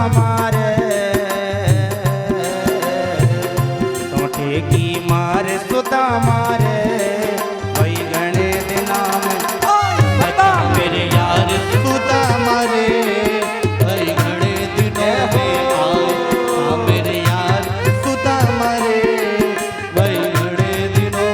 मारे तोठे की मार सुदा मारे वही घने दिना में बता मेरे यार सुदा मारे वही घने दिनों में आए मेरे यार सुदा मारे वही घने दिनों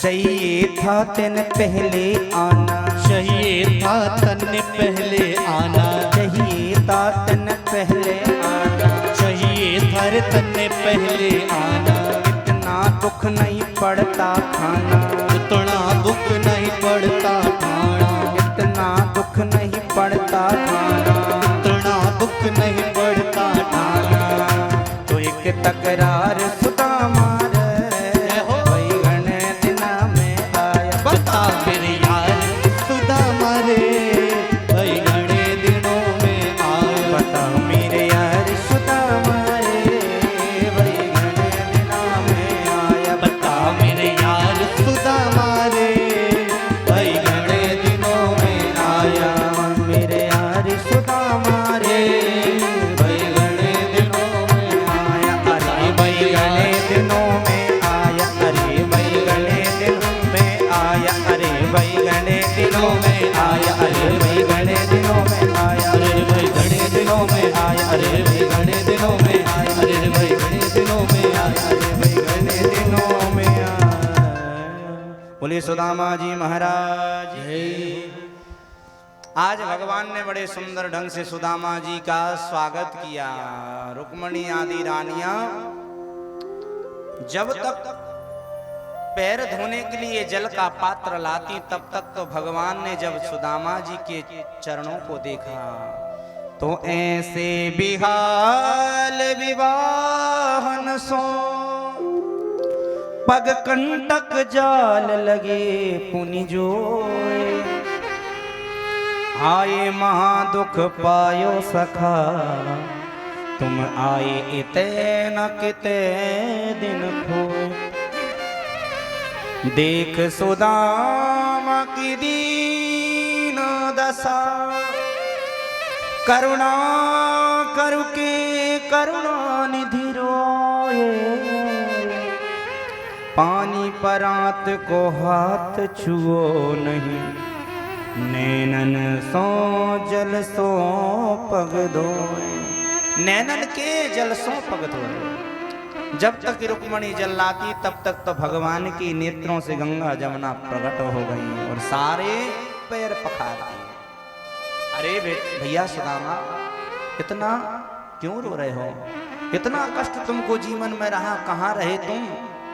चाहिए था तेन पहले आना चाहिए था तन पहले आना चाहिए था तेन पहले आना चाहिए था रे तन पहले आना इतना दुख नहीं पड़ता खाना उतना दुख नहीं पड़ता खाना इतना दुख नहीं पड़ता खाना उतना दुख नहीं पड़ता खाना तो एक तकरार सुदा मारे वही घने दिना में आया बता मेरे यार सुदा मारे वही घने दिनों में आए बता मेरे यार सुदा मारे वही घने दिना में आया बता मेरे यार सुदा मारे वही घने दिनों में आया मेरे यार सुदा मारे वही घने दिनों में आया अरे वही घने दिनों में आया अरे वही घने दिनों में आया अरे वही घने दिनों में आया अरे वही घने दिनों में आया अरे भाई घने दिनों में आया अरे भाई घने दिनों में आया अरे भाई घने दिनों में आया अरे वही घने दिनों में आया। बोले सुदामा जी महाराज आज भगवान ने बड़े सुंदर ढंग से सुदामा जी का स्वागत किया। रुक्मणी आदि रानियां जब तक पैर धोने के लिए जल का पात्र लाती तब तक तो भगवान ने जब सुदामा जी के चरणों को देखा तो ऐसे बिहाल विवाहन सो पग कंटक जाल लगे पुनि जोए आए महादुख पायो सखा तुम आए इते न किते दिन खोए देख सुदामा की दीन दशा करुणा करु के करुणा निधि रोए पानी परात को हाथ छुओ नहीं नैनन सो जल सो पग धोए नैनन के जल सो पग धोए जब तक रुक्मणी जल लाती तब तक तो भगवान की नेत्रों से गंगा जमुना प्रकट हो गई और सारे पैर पखारती। अरे भैया सुदामा इतना क्यों रो रहे हो? इतना कष्ट तुमको जीवन में रहा, कहाँ रहे तुम?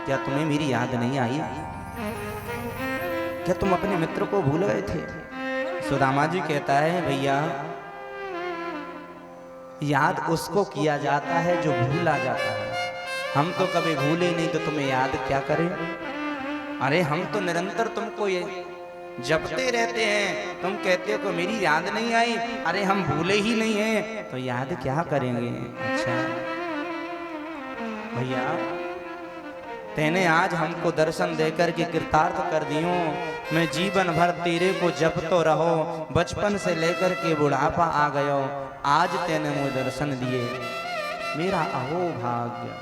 क्या तुम्हें मेरी याद नहीं आई? क्या तुम अपने मित्र को भूल गए थे? सुदामा जी कहता है भैया याद उसको किया जाता है जो भूला जाता है। हम तो कभी भूले नहीं तो तुम्हें याद क्या करें? अरे हम तो निरंतर तुमको ये जपते रहते हैं, तुम कहते हो कि मेरी याद नहीं आई। अरे हम भूले ही नहीं हैं तो याद क्या करेंगे? अच्छा भैया तेने आज हमको दर्शन देकर के कृतार्थ कर दियो। मैं जीवन भर तेरे को जपतो रहो, बचपन से लेकर के बुढ़ापा आ गयो, आज तेने मुझे दर्शन दिए, मेरा अहो भाग्य।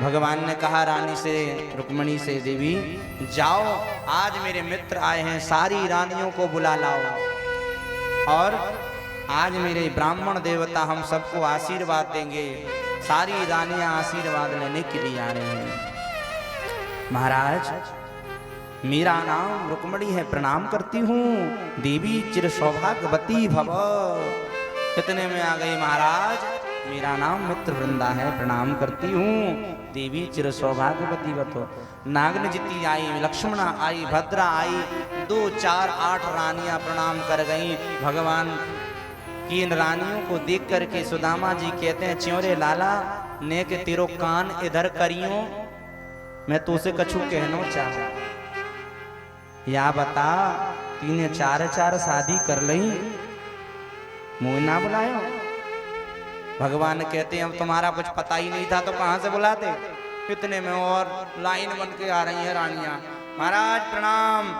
भगवान ने कहा रानी से, रुक्मणी से, देवी जाओ आज मेरे मित्र आए हैं, सारी रानियों को बुला लाओ और आज मेरे ब्राह्मण देवता हम सबको आशीर्वाद देंगे। सारी रानियां आशीर्वाद लेने के लिए आ रहे हैं। महाराज मेरा नाम रुक्मणी है, प्रणाम करती हूँ। देवी चिर सौभाग्यवती भव। इतने में आ गई, महाराज मेरा नाम मित्र वृंदा है, प्रणाम करती हूँ। देवी चिर सौभाग्यवती बतो। नागन जिती आई, लक्ष्मणा आई, भद्रा आई, 2 4 8 रानियां प्रणाम कर गईं। भगवान की इन रानियों को देख करके सुदामा जी कहते हैं, च्योरे लाला ने के तेरो कान इधर करियो, मैं तो उसे कछु कहनो चाह। या बता, 3 4 शादी कर लई, मुँह ना बुलायो। भगवान कहते हैं, अब तुम्हारा कुछ पता ही नहीं था तो कहां से बुलाते। इतने में और लाइन बन के आ रही हैं रानियां। महाराज प्रणाम।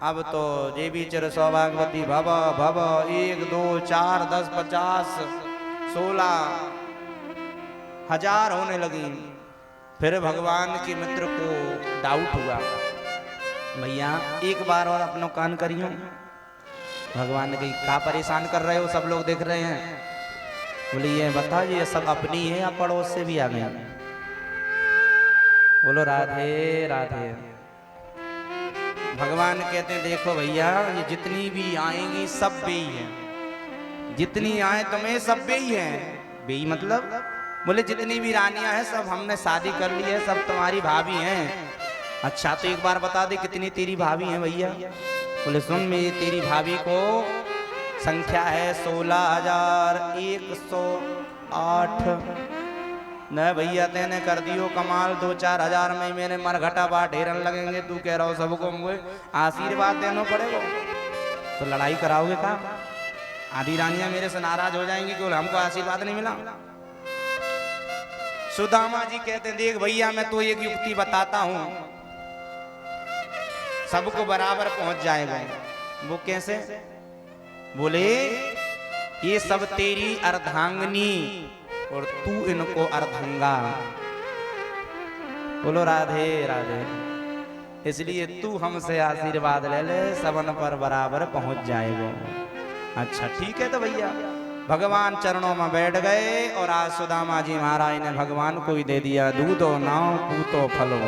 अब तो देवी चिर सौभाग्यवती भव भव। 1 2 4 10 50 16 हजार होने लगी। फिर भगवान के मित्र को डाउट हुआ, भैया एक बार और अपनो कान करियो। भगवान ने कही, क्या परेशान कर रहे हो, सब लोग देख रहे हैं। बोले ये बता, ये सब अपनी है या पड़ोस से भी आ गए। बोलो राधे राधे। भगवान कहते हैं, देखो भैया ये जितनी भी आएंगी सब बेई हैं, जितनी आए तुम्हें सब बेई हैं। बेई मतलब, बोले जितनी भी रानियां हैं सब हमने शादी कर ली है, सब तुम्हारी भाभी हैं। अच्छा तो एक बार बता दे कितनी तेरी भाभी हैं भैया। बोले सुन, मेरी तेरी भाभी को संख्या है 16,108। न भैया तेने कर दियो कमाल, 2 4 हजार में मेरे मरघटा बा ढेरन लगेंगे। तू कह रहा हो सबको मुझे आशीर्वाद देना पड़ेगा, तो लड़ाई कराओगे का? आधी रानियां मेरे से नाराज हो जाएंगी कि हमको आशीर्वाद नहीं मिला। सुदामा जी कहते हैं, देख भैया मैं तो एक युक्ति बताता हूं, सबको बराबर पहुंच जाएगा। वो कैसे? बोले ये सब तेरी अर्धांगनी और तू इनको अर्धंगा। बोलो राधे राधे। इसलिए तू हमसे आशीर्वाद ले ले, सबन पर बराबर पहुंच जाएगा। अच्छा ठीक है। तो भैया भगवान चरणों में बैठ गए और आज सुदामा जी महाराज ने भगवान को ही दे दिया दूधो नाव पूतो फलो।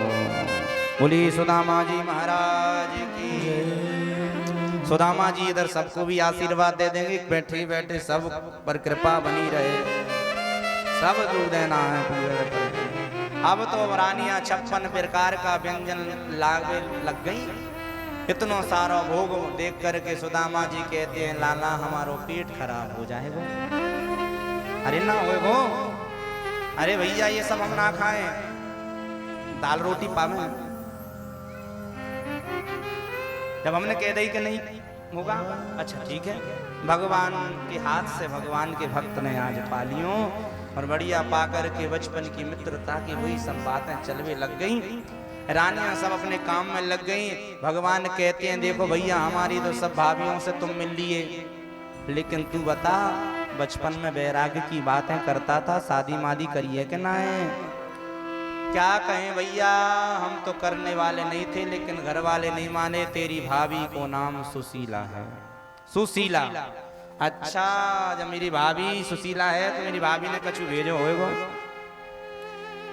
बोली सुदामा जी महाराज की। सुदामा जी इधर सबको भी आशीर्वाद दे देंगे, बैठे बैठे सब पर कृपा बनी रहे, सब दूध देना है पूरे पर। अब तो रानियां 56 प्रकार का व्यंजन लागे लग गई। इतना सारा भोग देख करके सुदामा जी कहते हैं, लाला हमारो पेट खराब हो जाएगा। अरे ना हो, अरे भैया ये सब हम ना खाएं, दाल रोटी पावे। जब हमने कह दी कि नहीं होगा, अच्छा ठीक है। भगवान के हाथ से भगवान के भक्त ने आज पा लियो और बढ़िया पाकर के बचपन की मित्रता की वही सब बातें चलवे लग गई। रानियां सब अपने काम में लग गई। भगवान कहते हैं, देखो भैया हमारी तो सब भाभियों से तुम मिल लिए, लेकिन तू बता बचपन में वैराग्य की बातें करता था, शादी मादी करी है कि ना है? क्या कहें भैया, हम तो करने वाले नहीं थे, लेकिन घर वाले नहीं माने। तेरी भाभी को नाम सुशीला है। सुशीला? अच्छा जब मेरी भाभी सुशीला है तो मेरी भाभी ने कछु भेजो होएगो?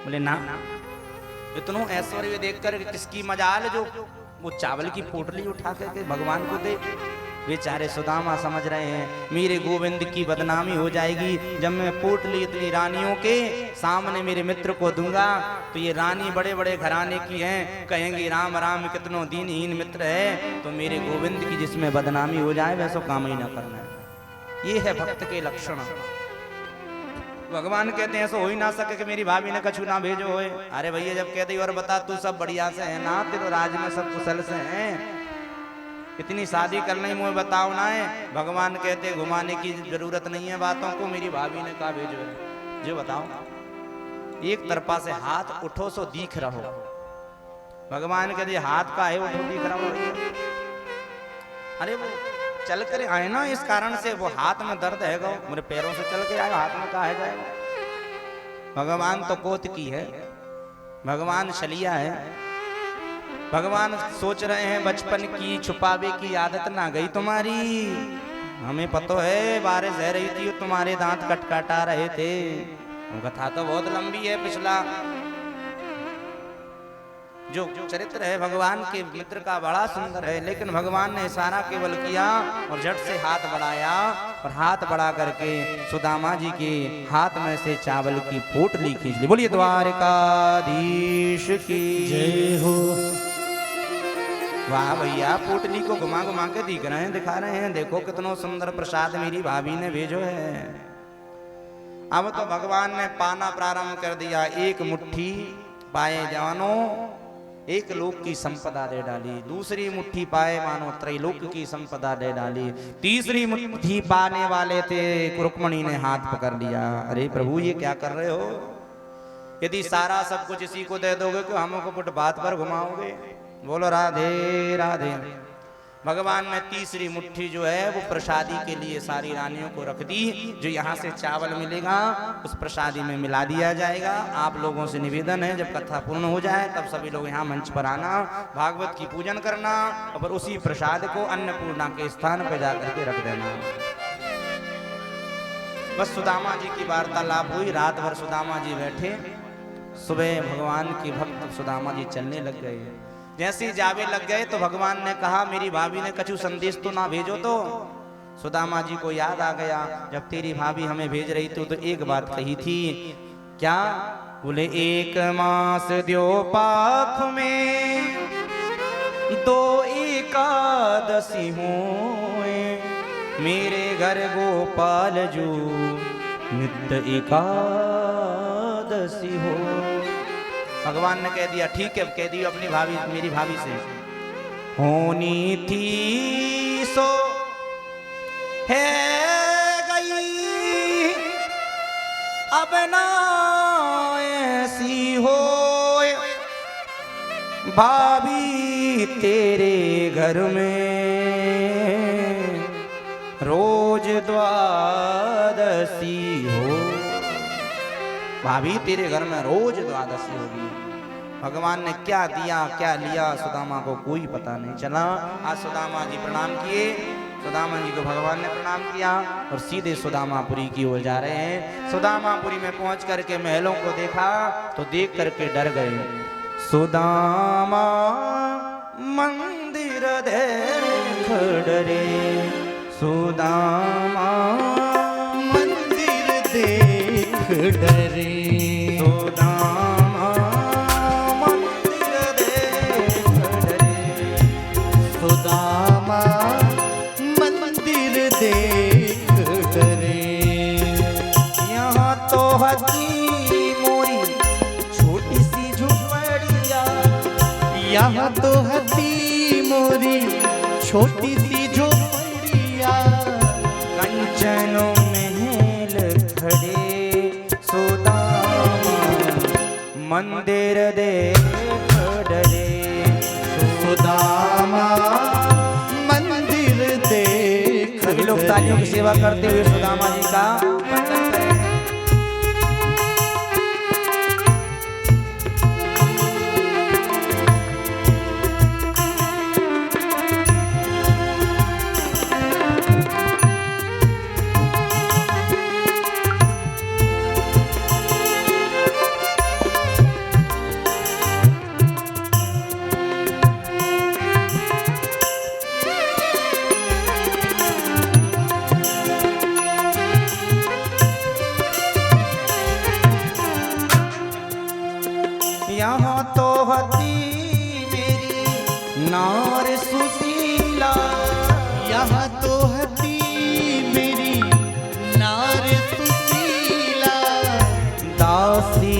बोले ना, इतनो ऐश्वर्य देख कर किसकी मजाल जो वो चावल की पोटली उठा करके भगवान को दे। बेचारे सुदामा समझ रहे हैं मेरे गोविंद की बदनामी हो जाएगी, जब मैं पोटली इतनी रानियों के सामने मेरे मित्र को दूंगा तो ये रानी बड़े बड़े घराने की हैं, कहेंगे राम राम कितनो दीनहीन मित्र है। तो मेरे गोविंद की जिसमें बदनामी हो जाए वैसा काम ही ना करना है। ये है भक्त के लक्षण। भगवान कहते हैं ऐसा हो ही ना सके कि मेरी भाभी ने कछु ना भेजो होए। अरे भैया जब कहते और बता तू सब बढ़िया से है ना, तेरे राज में सब कुशल से हैं, इतनी शादी करना ही मुझे बताओ ना है। भगवान कहते घुमाने की जरूरत नहीं है बातों को, मेरी भाभी ने कहा भेजो है जो बताओ। एक तरफा से हाथ उठो सो दिख रहो। भगवान कहते हाथ का है उठो दिख रहा हो। अरे वो चल कर आए ना, इस कारण से वो हाथ में दर्द है गो, मेरे पैरों से चल के आए, हाथ में कहा है जाएगा। भगवान तो कोत की है, भगवान छलिया है। भगवान सोच रहे हैं बचपन की छुपावे की आदत ना गई तुम्हारी। हमें पता है बारिश रह रही थी, तुम्हारे दांत कटकटा रहे थे। कथा तो बहुत लंबी है, पिछला जो चरित्र है भगवान के मित्र का बड़ा सुंदर है, लेकिन भगवान ने इशारा केवल किया और झट से हाथ बढ़ाया और हाथ बढ़ा करके सुदामा जी के हाथ में से चावल की पोटली खींच ली। बोलिए द्वारिकाधीश की जय हो। वाह भैया, पोटली को घुमा घुमा के दिखा रहे हैं, देखो कितना सुंदर प्रसाद मेरी भाभी ने भेजो है। अब तो भगवान ने पाना प्रारंभ कर दिया। एक मुट्ठी पाए जानो एक लोक की संपदा दे डाली, दूसरी मुट्ठी पाए मानो त्रैलोक की संपदा दे डाली, तीसरी मुट्ठी पाने वाले थे रुक्मणी ने हाथ पकड़ लिया। अरे प्रभु ये क्या कर रहे हो? यदि सारा सब कुछ इसी को दे दोगे तो हमको फुटपाथ पर घुमाओगे? बोलो राधे राधे। भगवान ने तीसरी मुट्ठी जो है वो प्रसादी के लिए सारी रानियों को रख दी। जो यहाँ से चावल मिलेगा उस प्रसादी में मिला दिया जाएगा। आप लोगों से निवेदन है, जब कथा पूर्ण हो जाए तब सभी लोग यहाँ मंच पर आना, भागवत की पूजन करना और उसी प्रसाद को अन्नपूर्णा के स्थान पर जाकर के रख देना। बस सुदामा जी की वार्तालाप हुई, रात भर सुदामा जी बैठे। सुबह भगवान के भक्त सुदामा जी चलने लग गए। जैसे ही जावे लग गए तो भगवान ने कहा मेरी भाभी ने कछु संदेश तो ना भेजो। तो सुदामा जी को याद आ गया, जब तेरी भाभी हमें भेज रही तो एक बात कही थी। क्या? बोले एक मास द्यो पाख में दो एकादशी होए, मेरे घर गोपाल जू नित्य एकादशी हो। भगवान ने कह दिया ठीक है, कह दियो अपनी भाभी मेरी भाभी से, होनी थी सो है गई, अब ना ऐसी हो, भाभी तेरे घर में रोज द्वादशी हो। भाभी तेरे घर में रोज द्वादशी होगी। भगवान ने क्या दिया क्या लिया सुदामा को कोई पता नहीं चला। आज सुदामा जी प्रणाम किए, सुदामा जी को भगवान ने प्रणाम किया और सीधे सुदामापुरी की ओर जा रहे हैं। सुदामापुरी में पहुंच करके महलों को देखा तो देख करके डर गए। सुदामा मंदिर देख डरे, सुदामा मंदिर देख डरे, सुदामा मंदिर देख डरे, सुदामा मंदिर देख डरे। यहाँ तो हती मोरी छोटी सी झुपड़िया, यहाँ तो हती मोरी छोटी सी झोपड़िया, कंचनो महल खड़े, सुदामा मंदिर देख डरे, सुदामा मंदिर देख। सभी लोग तालियों की सेवा करते हुए सुदामा जी का वंदन करें। यहाँ तो हती मेरी नार सुशीला, यहाँ तो हती मेरी नार सुशीला, दासी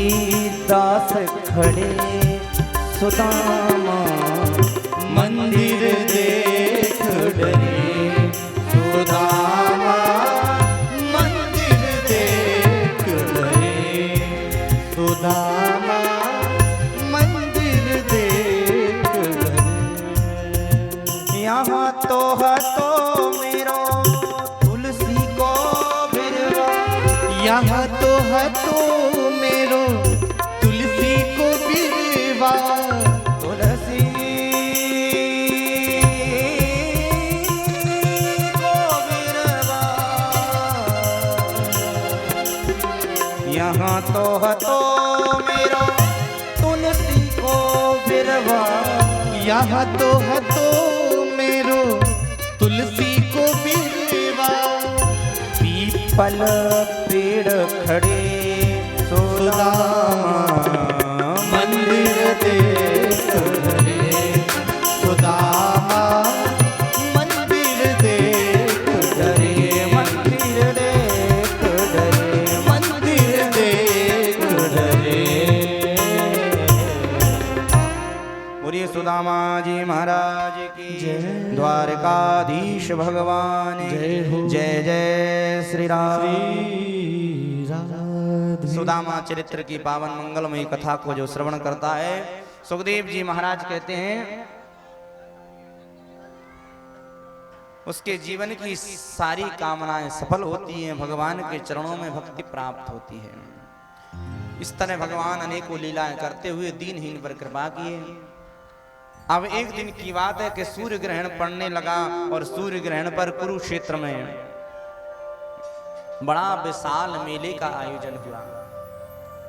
दास खड़े, सुदामा मंदिर देख डरे, सुदामा मंदिर देख डरे, सुदामा मंदिर देख डरे। यहाँ तो मेरो तुलसी को बिरवा, यहाँ तो मेरो तुलसी को बिरवा, तुलसी को बिरवा। यहाँ तो मेरो तुलसी को बिरवा, यहाँ तो है तो मेरो तुलसी को बिरवा, पीपल पेड़ खड़े सुदामा, मंदिर देख रे सुदामा, मंदिर देख डरे मंदिर देख डरे, मंदिर देख रे। बोलिए सुदामा जी महाराज की जय। द्वारकाधीश भगवान जय हो। जय जय श्री राम। राधे। सुदामा चरित्र की पावन मंगलमयी कथा को जो श्रवण करता है, सुखदेव जी महाराज कहते हैं उसके जीवन की सारी कामनाएं सफल होती हैं, भगवान के चरणों में भक्ति प्राप्त होती है। इस तरह भगवान अनेकों लीलाएं करते हुए दीनहीन पर कृपा किए। अब एक दिन की बात है कि सूर्य ग्रहण पड़ने लगा और सूर्य ग्रहण पर कुरुक्षेत्र में बड़ा विशाल मेले का आयोजन हुआ।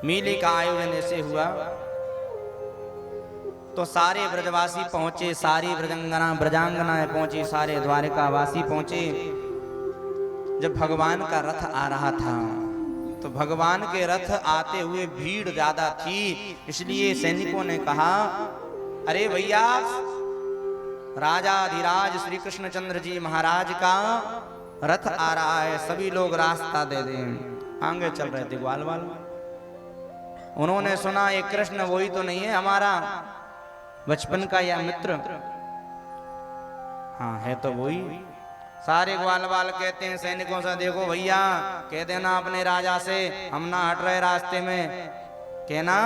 मेले का आयोजन ऐसे हुआ तो सारे ब्रजवासी पहुंचे, सारी ब्रजांगनाएं पहुंची, सारे द्वारकावासी पहुंचे। जब भगवान का रथ आ रहा था तो भगवान के रथ आते हुए भीड़ ज्यादा थी, इसलिए सैनिकों ने कहा, अरे भैया, राजाधिराज श्री कृष्णचंद्र जी महाराज का रथ आ रहा है, सभी लोग रास्ता दे दें। आगे चल रहे थे ग्वाल वाल, उन्होंने सुना ये कृष्ण वही तो नहीं है हमारा बचपन का या मित्र? हाँ है तो वही। सारे ग्वाल वाल कहते हैं सैनिकों से, देखो भैया, कह देना अपने राजा से हम ना हट रहे रास्ते में, कहना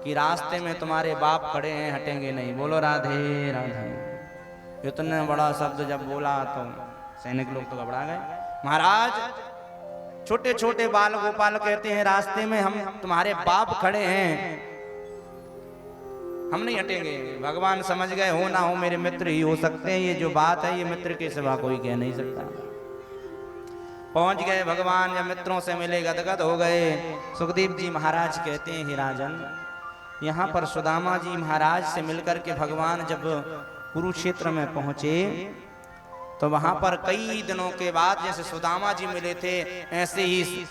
कि रास्ते में तुम्हारे बाप खड़े हैं, हटेंगे नहीं। बोलो राधे राधे। इतने बड़ा शब्द जब बोला तो सैनिक लोग तो घबरा गए। महाराज, छोटे छोटे बाल गोपाल कहते हैं रास्ते में हम तुम्हारे बाप खड़े हैं, हम नहीं हटेंगे। भगवान समझ गए, हो ना हो मेरे मित्र ही हो सकते हैं, ये जो बात है ये मित्र के सिवा कोई कह नहीं सकता। पहुंच गए भगवान, जब मित्रों से मिले गदगद हो गए। सुखदेव जी महाराज कहते हैं, हे राजन, यहाँ पर सुदामा जी महाराज से मिलकर के भगवान जब कुरुक्षेत्र में पहुंचे तो वहां पर कई दिनों के बाद जैसे सुदामा जी मिले थे, ऐसे ही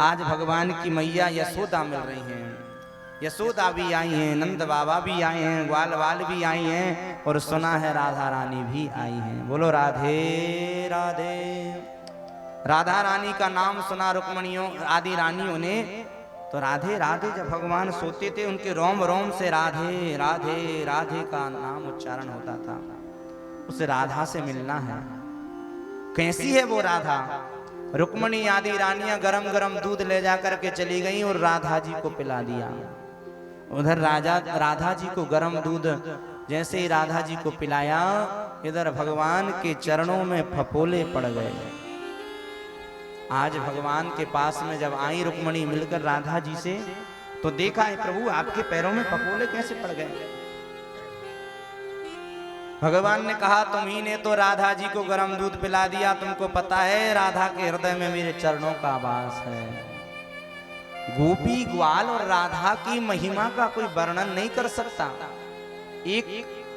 आज भगवान की मैया यशोदा मिल रही हैं। यशोदा भी आई हैं, नंद बाबा भी आए हैं, ग्वाल वाल भी आई हैं, और सुना है राधा रानी भी आई हैं। बोलो राधे राधे। राधा रानी का नाम सुना रुक्मणियों आदि रानियों ने, तो राधे राधे जब भगवान सोते थे उनके रोम रोम से राधे राधे राधे का नाम उच्चारण होता था। उसे राधा से मिलना है। कैसी है वो राधा? रुक्मणी आदि रानियां गरम गरम दूध ले जाकर के चली गई और राधा जी को पिला दिया। उधर राधा जी को गरम दूध जैसे ही राधा जी को पिलाया, इधर भगवान के चरणों में फपोले पड़ गए। आज भगवान के पास में जब आई रुक्मणी मिलकर राधा जी से, तो देखा है प्रभु आपके पैरों में फपोले कैसे पड़ गए। भगवान ने कहा, तुम ही ने तो राधा जी को गरम दूध पिला दिया, तुमको पता है राधा के हृदय में मेरे चरणों का वास है। गोपी ग्वाल और राधा की महिमा का कोई वर्णन नहीं कर सकता। एक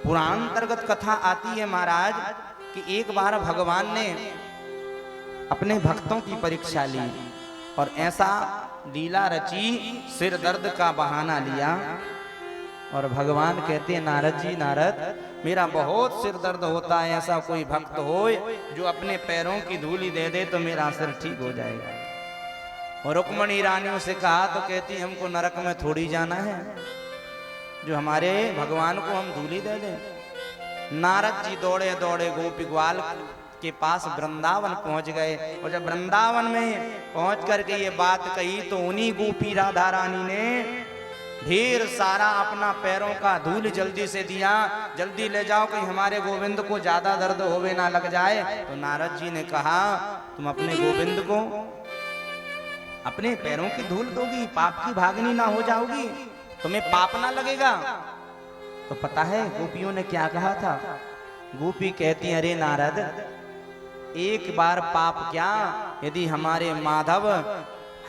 पुराण अंतर्गत कथा आती है महाराज कि एक बार भगवान ने अपने भक्तों की परीक्षा ली और ऐसा लीला रची, सिर दर्द का बहाना लिया, और भगवान कहते हैं, नारद जी, नारद, मेरा बहुत सिर दर्द होता है, ऐसा कोई भक्त हो जो अपने पैरों की धूली दे दे तो मेरा सिर ठीक हो जाएगा। और रुक्मणी रानियों से कहा तो कहती, हमको नरक में थोड़ी जाना है जो हमारे भगवान को हम धूली दे दें। नारद जी दौड़े दौड़े गोपी ग्वाल के पास वृंदावन पहुंच गए, और जब वृंदावन में पहुंच करके ये बात कही तो उन्हीं गोपी राधा रानी ने ढेर सारा अपना पैरों का धूल जल्दी से दिया, जल्दी ले जाओ कहीं हमारे गोविंद को ज्यादा दर्द होवे ना लग जाए। तो नारद जी ने कहा, तुम अपने गोविंद को अपने पैरों की धूल दोगी, पाप की भागनी ना हो जाओगी, तुम्हें पाप ना लगेगा। तो पता है गोपियों ने क्या कहा था? गोपी कहती, अरे नारद, एक बार पाप क्या, यदि हमारे माधव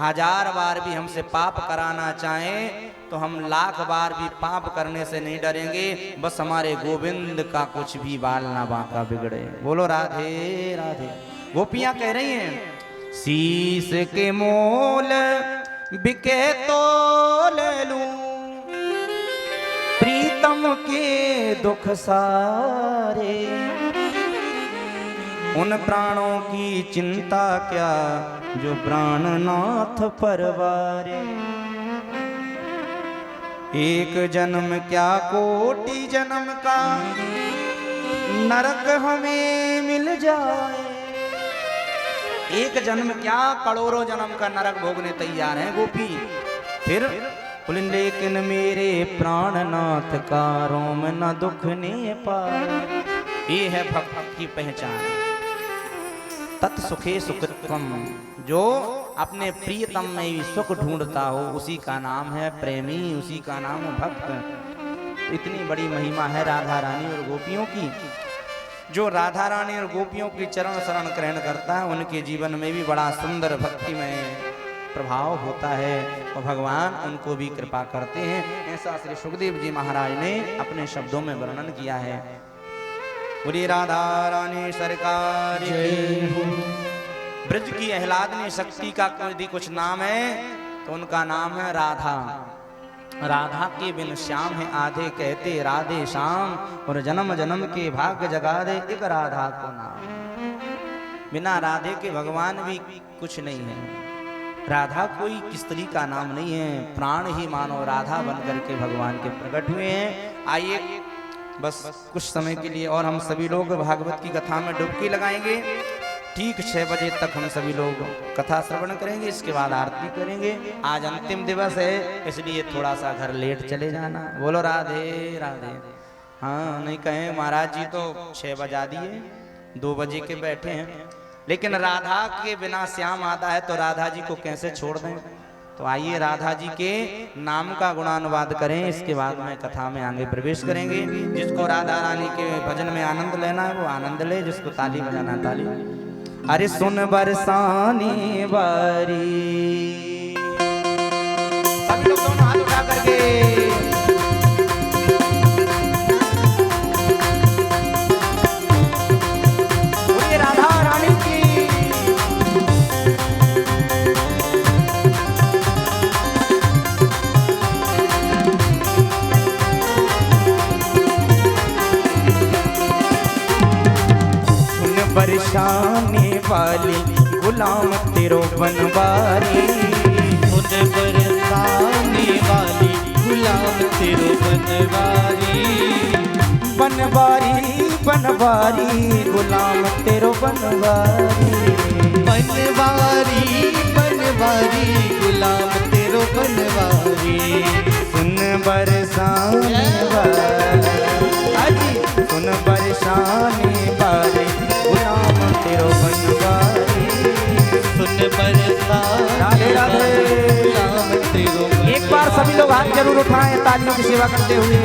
1000 बार भी हमसे पाप कराना चाहें तो हम 1,00,000 बार भी पाप करने से नहीं डरेंगे, बस हमारे गोविंद का कुछ भी बाल ना बांका बिगड़े। बोलो राधे राधे। गोपियां कह रही हैं शीश के मोल बिके तो ले लूं, प्रीतम के दुख सारे, उन प्राणों की चिंता क्या जो प्राणनाथ परवारे। एक जन्म क्या कोटि जन्म का नरक हमें मिल जाए, एक जन्म क्या करोड़ों जन्म का नरक भोगने तैयार हैं गोपी। फिर बोले लेकिन मेरे प्राणनाथ का रोम न दुख ने पाए। ये है भक्त की पहचान। तत्सुखे सुखत्वम, जो अपने प्रियतम में ही सुख ढूंढता हो उसी का नाम है प्रेमी, उसी का नाम है भक्त। इतनी बड़ी महिमा है राधा रानी और गोपियों की। जो राधा रानी और गोपियों की चरण शरण ग्रहण करता है उनके जीवन में भी बड़ा सुंदर भक्तिमय प्रभाव होता है और भगवान उनको भी कृपा करते हैं। ऐसा श्री सुखदेव जी महाराज ने अपने शब्दों में वर्णन किया है। बोली राधा रानी सरकार की। ब्रज की आह्लादनी शक्ति का यदि कुछ नाम है तो उनका नाम है राधा। राधा के बिन श्याम है आधे, कहते राधे श्याम, और जन्म जन्म के भाग्य जगा दे एक राधा को नाम। बिना राधे के भगवान भी कुछ नहीं है। राधा कोई स्त्री का नाम नहीं है, प्राण ही मानो राधा बन करके भगवान के प्रकट हुए हैं। आइए बस कुछ समय के लिए और हम सभी लोग भागवत की कथा में डुबकी लगाएंगे। ठीक 6 बजे तक हम सभी लोग कथा श्रवण करेंगे, इसके बाद आरती करेंगे। आज अंतिम दिवस है इसलिए थोड़ा सा घर लेट चले जाना। बोलो राधे राधे। हाँ नहीं कहें महाराज जी तो 6 बजा दिए, 2 बजे के बैठे हैं, लेकिन राधा के बिना श्याम आता है तो राधा जी को कैसे छोड़ दें। तो आइए राधा जी के नाम का गुणानुवाद करें, इसके बाद में कथा में आगे प्रवेश करेंगे। जिसको राधा रानी के भजन में आनंद लेना है वो आनंद ले, जिसको ताली बजाना ताली। अरे सुन बरसाने वारी, सब लोग दोनों हाथ उठा करके बोलिए राधा रानी की। बरसाने वाली गुलाम तेरो बनवारी, खुद बरसाने वाली गुलाम तेरो बनवारी। बनवारी बनवारी गुलाम तेरो बनवारी। बनवारी बनवारी गुलाम तेरो बनवारी। सुन बरसाने वाली, सुन बरसाने वाली गुलाम तेरो बनवारी। सुन बरसाने वाली गुलाम तेरो बनवारी। एक बार सभी लोग हाथ जरूर उठाएं तालियों की सेवा करते हुए।